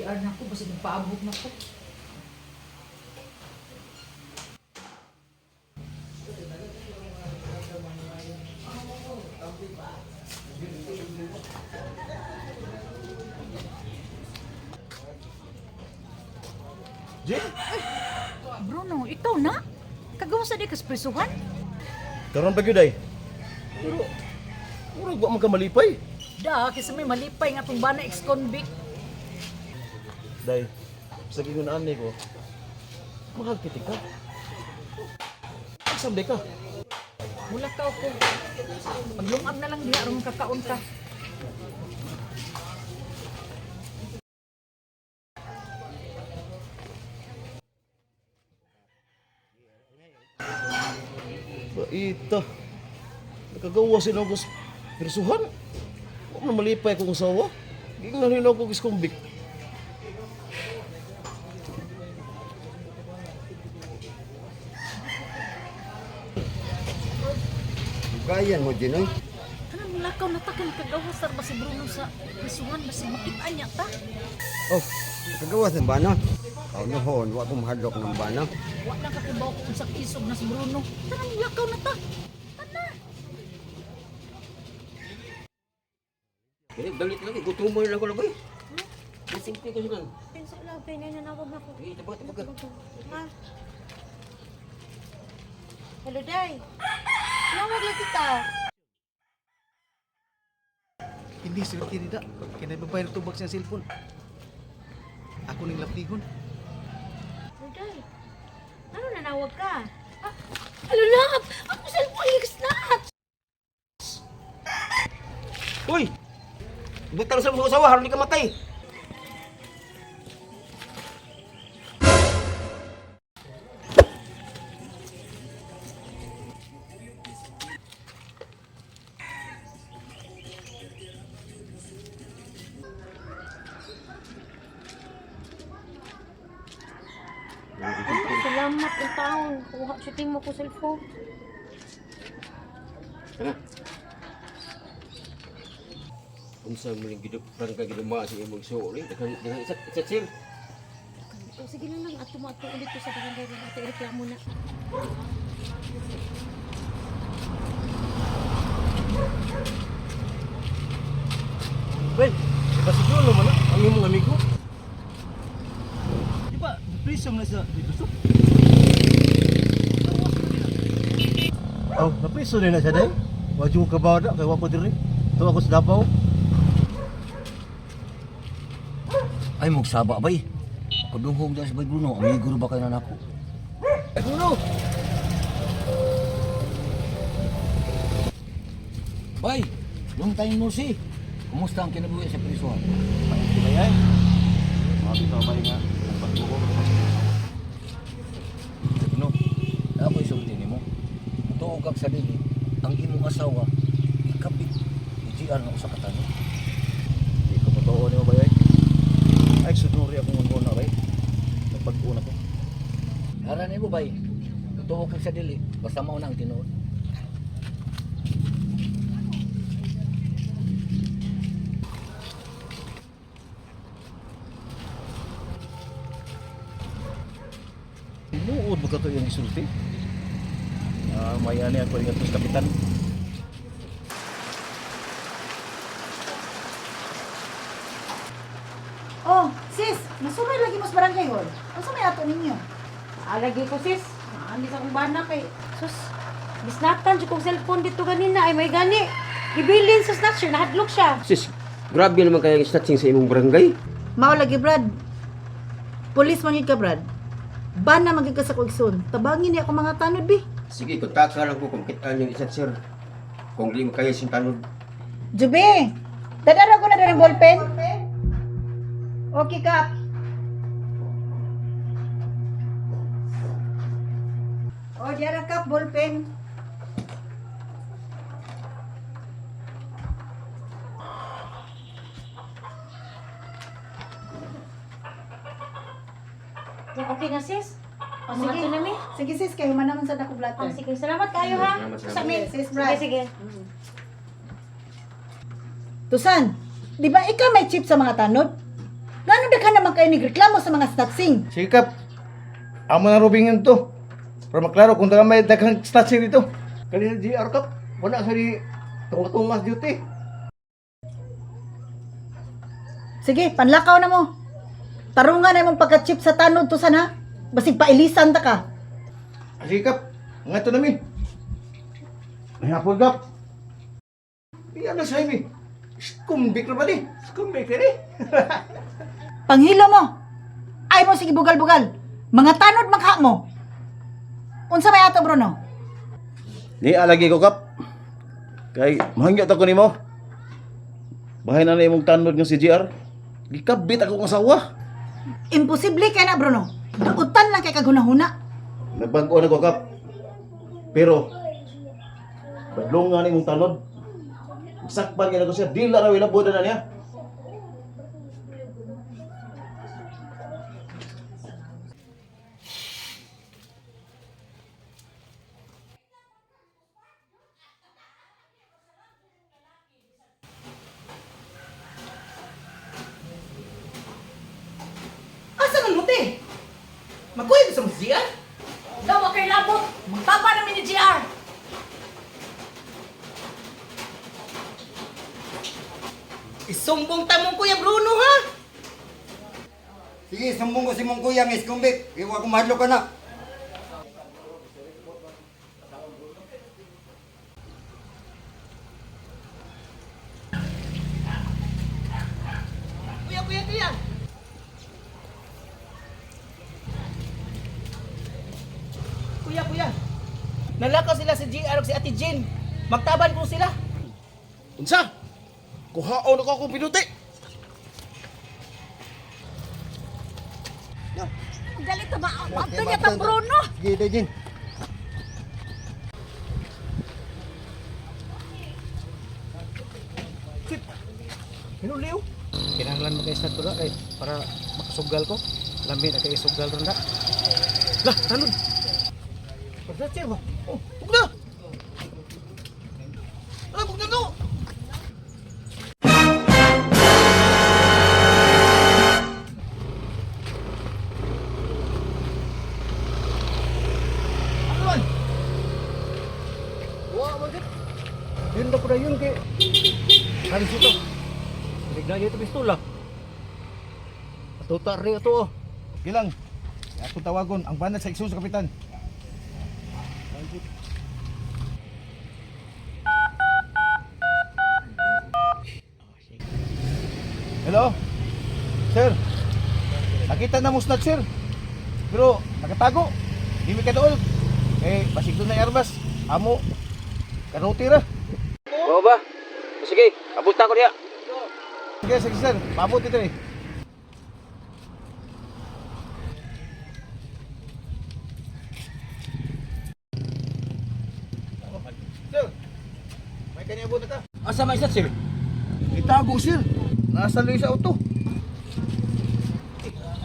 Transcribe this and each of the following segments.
CR na ako, basta nagpaabot na ko. Jay, Bruno, ikaw na? Kagawa sa di kaspresuhan? karon pa gyud ay. Pero murag wa man ka malipay. Da, kasi may malipay nga itong bana ex-convict. Day, sa gingunaan ni ko, mahagpiti ka. Samde ka. Mula ka ako. Paglungab na lang diya, aron kakaon ka. Baita. Nakagawa sila ko sa persuhan. Huwag na malipay akong asawa. Ging nalinaw ko is-convict. Gayan mo, Ginoy. Kanang mulakaw na ta, kagawa sa ba si Bruno sa prisuhan, basi makita niya ta. Oh, kagawas ng bana. Kaunohon, wa ko mahadlok ng bana. Wa na kakibaw ko sa isog na si Bruno. Kanang mulakaw na ta. Tana. Balik lagi, gutom mo lang ako labay. Simple ko silang. Pinsa lang, pinananawag na ko. Tabak ka. Ha? Hello, Day. Tinawag lang kita. Hindi sila tinida. Kinaibabayar tubag sa cellphone. Ako ning lapihon. Hello, Day. Ano nanawag ka? Ha? Hello, love! Ako cellphone nag-snatch! Uy! Butang sa mga usawa, haron di ka matay. Salamat ng taon. Kuha, shooting mo ko cellphone. Unsa mo ning gidop parang ka giduma sa imong suori, dengan isa chill. O, sige na lang. At tumato ulit ko sa barangay. At reklamo na. Well, iba siguro naman ang imong amigo. Di ba, prisong na sa dito so? Oh, napriso na siya day. Waju ka ba da kay wa ko diri. To ako sa Davao. Ay, magsaba bay. Kadungkog dyan sa bay Bruno. Amigo ba kayo na nako? Ay, Bruno! Bay, long time no see. Kumusta ang kinabuhi sa prisuhan? Bayay. Mga bitaw bay nga ang pagbuko. No, ako isulti ni mo. Tuog kag sa dili, ang imong asawa, ikabit, ijian na sa katano. Di ko totoo ni mo bayay. Ay, sunuri akong muna bay. Nagpag-una ko. Haran mo bay, tuog kag sa dili, basta mao na ang tinuod. Tinuod mo ka to yung isulti. May ani ako yung atos kapitan. Oh, sis, nasumay lagi mas barangay hol. Asa may ato ninyo? Alagi ko, sis. Andi sa akong bana kay... Sus, bisnatan siya kong cellphone dito ganina. Ay, may gani. Ibilin sa snatcher. Nahadlok siya. Sis, grabe naman kaya yung snatching sa imong barangay. Mao lagi, Brad. Police man yun ka, Brad. Ban na magiging ka sa kuigsoon. Tabangin niya ako mga tanod, bi. Sige, kontak lang ko kung kitaan yung isa sir. Kung di mo kaya yung tanod. Jubi! Dadara ko na doon ng ballpen. Okay, Kap. O, diara, Kap, ballpen. Okay na, sis? O, Sige. sige. Ito na, mi. Sige, sis, kayo man naman sa dako blatter. O, sige. Salamat kayo, ha? Salamat, salamat. Sa amin. Sis, Sige, Brad. sige. Tusan, di ba ikaw may chip sa mga tanod? Gano'n da ka naman naman kayo nagreklamo sa mga snatsing. Sige kap, amo na rubingin to. Para maklaro kung talaga may daghang snatching dito. Kanina GR kap, wala sa di tungas duty. Sige, panlakaw na mo. Tarungan na mong pagka-chip sa tanod to sana. Basig pailisan ta ka. Sige kap, nga ito namin. Mahapon kap. Iyan na siya mi. Skumbik na ba di? Skumbik na di. Panghilo mo. Ay mo sige bugal-bugal. Mga tanod makha mo. Unsa may ato, Bruno? Ni alagi ko kap. Kay mahangyot ako nimo. Bahay na imong tanod nga si GR. Gikabit ako ng asawa. Imposible kay na, Bruno. Duutan lang kay kagunahuna. Nagbago na ko kap. Pero badlongan imong tanod. Sakpan gyud ako siya, dila ra wilabod na niya. Asa man mo te? Magkuy sa musiya? Daw kay labot. Magtaba namin ni GR. Isumbong ta mong Kuya Bruno ha. Sige, sumbong ko si mong kuyang iskumbik. Iwa ko mahadlo ka na. Kuya. Kuya. Nalakaw sila si GR ug si Ate Jean. Magtaban ko sila. Unsa? Kuhaon ako akong pinuti. Dali ta ba? Abto niya ta Bruno. Sige, Dejin. Hinuliw. Kinahanglan makaisnat ko na kay para makasugal ko. Lambi na kay isugal ron na. Lah, tanod. Pagdating ba? Oh, bugna. Ah, bugna no. Ano man? Wah, magit. Yun na pala yun kay... Halis ito. Bigla niyo ito pistola. Tutar rin ito oh. Gilang. Ako tawagon ang banat sa ikso sa kapitan. Hello? Sir. Nakita na mo snatch sir. Pero nakatago. Di mi kadool. Eh, basig doon na airbus. Amo. Karote ra. Oo ba? Sige, abusta ko diya. Sige sir. Maabot ito eh. Sir. May kanya abot na ka. Asa may isat sir? Itago sir. Nasa lang sa auto.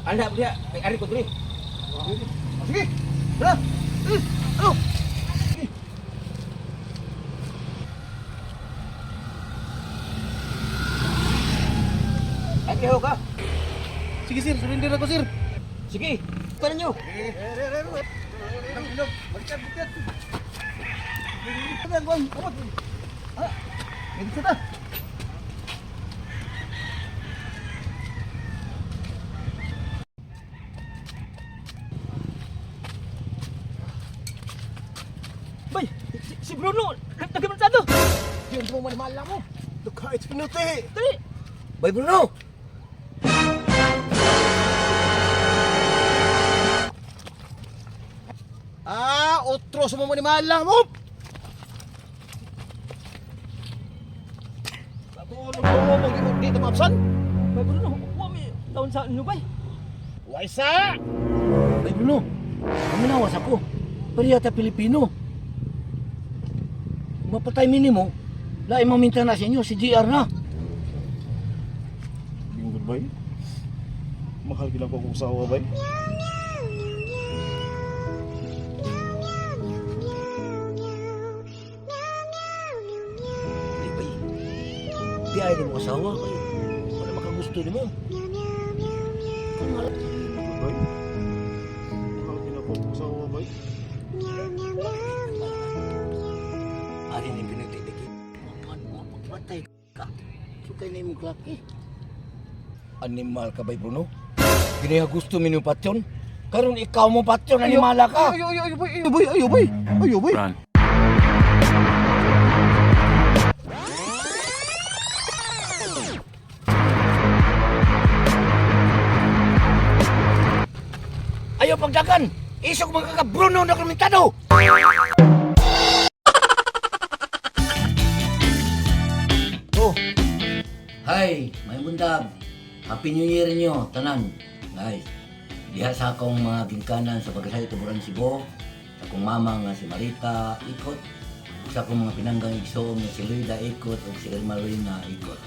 Anda dia, ari ko diri. Sige. Tara. Ano? Ay ho ka. Sige sir, surrender ako sir. Sige, para nyo. Balikat. Ano yan, abot. Ah, medit kita. Bay, si Bruno, nagkamantsado. Yun mo manimahala mo. Kahit pinuti. Dali. Bay Bruno. Otro sa mga manimahala mo. Tulong mo dito mapsan. Bay Bruno, wa mi taon sa ano bay? Waisa. Bay Bruno, minawas ako. Pariyata Pilipino. Mapatay minimo, lain maminta na sa inyo, si GR na. Yung bay. Mahal gila ko akong usawa bay. Di ba Di ay mo asawa kayo. Wala makagusto ni mo. Bay? Mahal kinakong asawa, bay? Ari ni pinagtitiki. Patay ka. Sukay na yung klaki. Animal ka ba, Bruno? Giniha gusto minyo patyon? Karon ikaw mo patyon, animala ka. Ayo, bay. Ayaw pagdagan! Isok mga ka-Bruno na komentado! Oh! Hi! May bundag! Happy New Year nyo, tanan! Guys, diha sa akong mga gingkanan sa Pagkasay, Tuburan, Cebu, sa akong mama nga si Marita Ikot, sa akong mga pinanggang igsoon nga si Luida Ikot o si Elma Marina Ikot.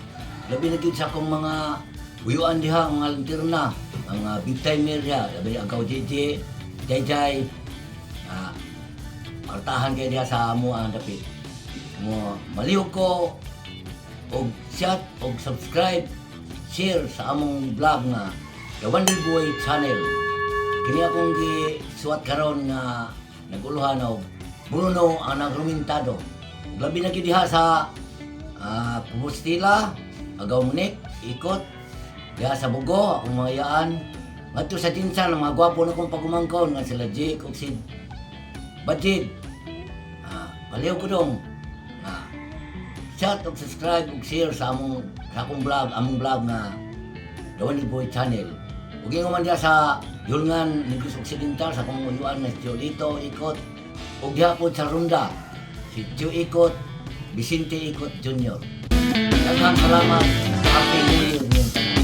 Labi na gyud sa akong mga uyuan diha, mga lantirna, ang mga big timer diha, labi agaw JJ, Jayjay, partahan kayo diha sa amo ang dapit. Mo malihog ko og share og subscribe, share sa among vlog nga The Wonder Boy Channel. Kini akong gisuwat karon nga naguluhan og Bruno ang nagrumentado. Labi na gyud diha sa Compostela, agaw Munik, Ikot, diha sa Bugo, akong mga yaan. Ngadto sa Jinsan, ang mga gwapo na kong pagumangkon nga sila Jake o si Bajid. Paliw ko dong. Share og subscribe og share sa akong vlog, among vlog nga The Wonder Boy Channel. Ug ingon man diha sa Yulngan, Negros Occidental, sa akong uyuan na si Jolito Ikot. Ug diha po sa Ronda, si Joe Ikot, Vicente Ikot Jr. Daghang salamat. Happy New Year niyong tanan.